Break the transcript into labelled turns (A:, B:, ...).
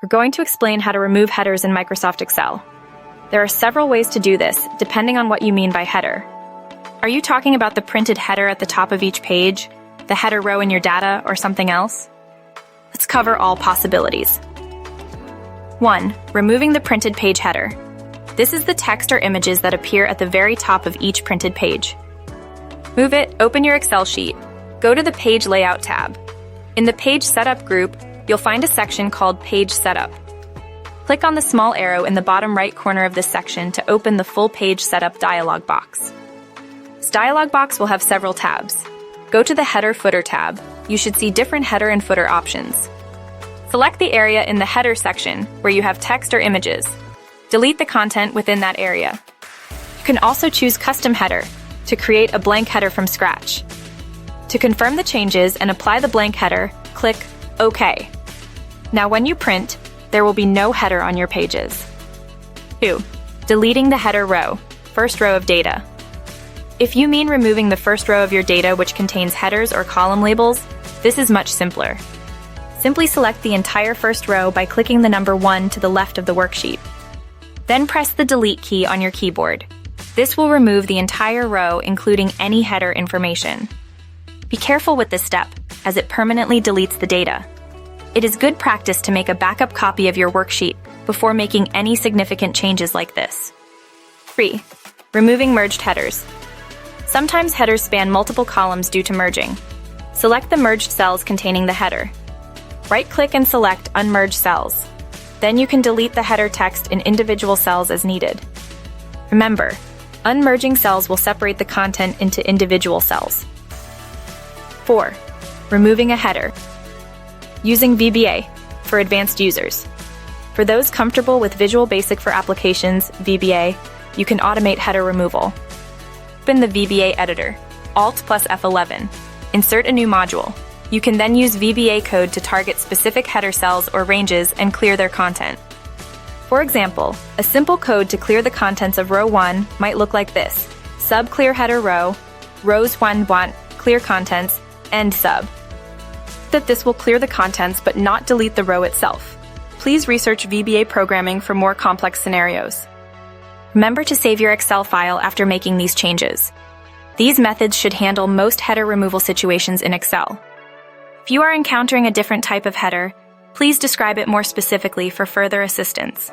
A: We're going to explain how to remove headers in Microsoft Excel. There are several ways to do this, depending on what you mean by header. Are you talking about the printed header at the top of each page, the header row in your data, or something else? Let's cover all possibilities. 1. Removing the printed page header. This is the text or images that appear at the very top of each printed page. Move it, open your Excel sheet. Go to the Page Layout tab. In the Page Setup group, you'll find a section called Page Setup. Click on the small arrow in the bottom right corner of this section to open the Full Page Setup dialog box. This dialog box will have several tabs. Go to the Header/Footer tab. You should see different header and footer options. Select the area in the Header section where you have text or images. Delete the content within that area. You can also choose Custom Header to create a blank header from scratch. To confirm the changes and apply the blank header, click OK. Now when you print, there will be no header on your pages. 2. Deleting the header row, first row of data. If you mean removing the first row of your data which contains headers or column labels, this is much simpler. Simply select the entire first row by clicking the number 1 to the left of the worksheet. Then press the Delete key on your keyboard. This will remove the entire row, including any header information. Be careful with this step, as it permanently deletes the data. It is good practice to make a backup copy of your worksheet before making any significant changes like this. 3. Removing merged headers. Sometimes headers span multiple columns due to merging. Select the merged cells containing the header. Right-click and select Unmerged Cells. Then you can delete the header text in individual cells as needed. Remember, unmerging cells will separate the content into individual cells. 4. Removing a header. Using VBA for advanced users. For those comfortable with Visual Basic for Applications, VBA, you can automate header removal. Open the VBA editor, Alt plus F11. Insert a new module. You can then use VBA code to target specific header cells or ranges and clear their content. For example, a simple code to clear the contents of row 1 might look like this: sub clear header row, rows 1 want clear contents, end sub. That this will clear the contents but not delete the row itself. Please research VBA programming for more complex scenarios. Remember to save your Excel file after making these changes. These methods should handle most header removal situations in Excel. If you are encountering a different type of header, please describe it more specifically for further assistance.